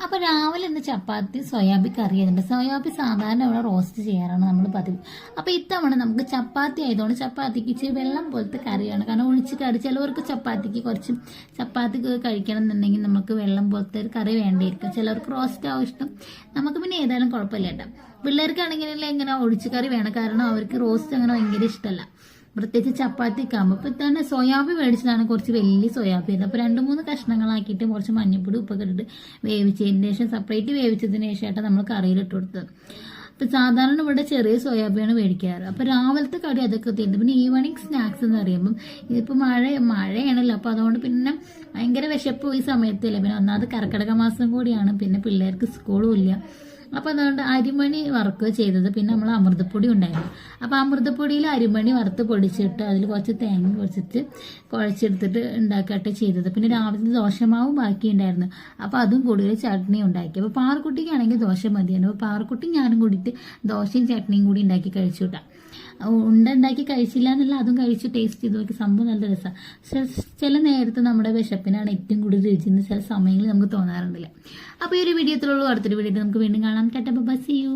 അപ്പൊ രാവിലെ ഇന്ന് ചപ്പാത്തി സോയാബി കറി ആയിരുന്നു. സോയാബി സാധാരണ ഇവിടെ റോസ്റ്റ് ചെയ്യാറാണ് നമ്മൾ പതിവ്. അപ്പൊ ഇത്തവണ നമുക്ക് ചപ്പാത്തി ആയതുകൊണ്ട് ചപ്പാത്തിക്ക് ഇച്ചിരി വെള്ളം പോലത്തെ കറിയാണ്. കാരണം ഒഴിച്ച് കറി ചിലവർക്ക് ചപ്പാത്തിക്ക് കുറച്ച് ചപ്പാത്തി കഴിക്കണം എന്നുണ്ടെങ്കിൽ നമുക്ക് വെള്ളം പോലത്തെ ഒരു കറി വേണ്ടിയിരിക്കും. ചിലവർക്ക് റോസ്റ്റ് ആവും ഇഷ്ടം. നമുക്ക് പിന്നെ ഏതായാലും കുഴപ്പമില്ല കേട്ടോ. പിള്ളേർക്കാണെങ്കിൽ ഇങ്ങനെ ഒഴിച്ച് കറി വേണം. കാരണം അവർക്ക് റോസ്റ്റ് അങ്ങനെ ഭയങ്കര ഇഷ്ടമല്ല. പ്രത്യേകിച്ച് ചപ്പാത്തിക്ക് ആകുമ്പോൾ ഇപ്പൊ തന്നെ സോയാബി മേടിച്ചതാണ്. കുറച്ച് വലിയ സോയാബി ആയിരുന്നു. അപ്പൊ 2-3 കഷ്ണങ്ങളാക്കിയിട്ട് കുറച്ച് മഞ്ഞപ്പൊടി ഉപ്പൊക്കെ ഇട്ടിട്ട് വേവിച്ചതിന് ശേഷം സെപ്പറേറ്റ് വേവിച്ചതിന് ശേഷമായിട്ട് നമ്മൾ കറിയിലിട്ട് കൊടുത്തത്. അപ്പൊ സാധാരണ ഇവിടെ ചെറിയ സോയാബിയാണ് മേടിക്കാറ്. അപ്പൊ രാവിലത്തെ കടി അതൊക്കെ തീരുന്നു. പിന്നെ ഈവനിങ് സ്നാക്സ് എന്ന് പറയുമ്പം ഇതിപ്പോ മഴയാണല്ലോ. അപ്പൊ അതുകൊണ്ട് പിന്നെ ഭയങ്കര വിശപ്പ് ഈ സമയത്തില്ല. പിന്നെ ഒന്നാമത് കർക്കിടക മാസം കൂടിയാണ്. പിന്നെ പിള്ളേർക്ക് സ്കൂളും ഇല്ല. അപ്പൊ അതുകൊണ്ട് അരിമണി വറുക്കുക ചെയ്തത്. പിന്നെ നമ്മൾ അമൃതപ്പൊടി ഉണ്ടായിരുന്നു. അപ്പൊ അമൃതപ്പൊടിയിൽ അരിമണി വറുത്ത് പൊടിച്ചിട്ട് അതിൽ കുറച്ച് തേങ്ങ കുറച്ചിട്ട് കുഴച്ചെടുത്തിട്ട് ഉണ്ടാക്കട്ടെ ചെയ്തത്. പിന്നെ രാവിലത്തെ ദോശമാവും ബാക്കി ഉണ്ടായിരുന്നു. അപ്പൊ അതും കൂടി ഒരു ചട്നി ഉണ്ടാക്കി. അപ്പൊ പാറക്കുട്ടിക്കാണെങ്കിൽ ദോശ മതിയാണ്. അപ്പൊ പാറക്കുട്ടി ഞാനും കൂടിയിട്ട് ദോശയും ചട്നിയും കൂടി ഉണ്ടാക്കി കഴിച്ചു കിട്ടാം. ഉണ്ടാക്കി കഴിച്ചില്ല എന്നല്ല, അതും കഴിച്ച് ടേസ്റ്റ് ചെയ്ത് നോക്കി. സംഭവം നല്ല രസമാണ്. ചില നേരത്തെ നമ്മുടെ വിശപ്പിനാണ് ഏറ്റവും കൂടുതൽ രുചിന്ന് ചില സമയങ്ങളിൽ നമുക്ക് തോന്നാറുണ്ടല്ലേ. അപ്പോൾ ഈ ഒരു വീഡിയോത്തിലുള്ള അടുത്തൊരു വീഡിയോ നമുക്ക് വീണ്ടും കാണാം. Tata bye, see U.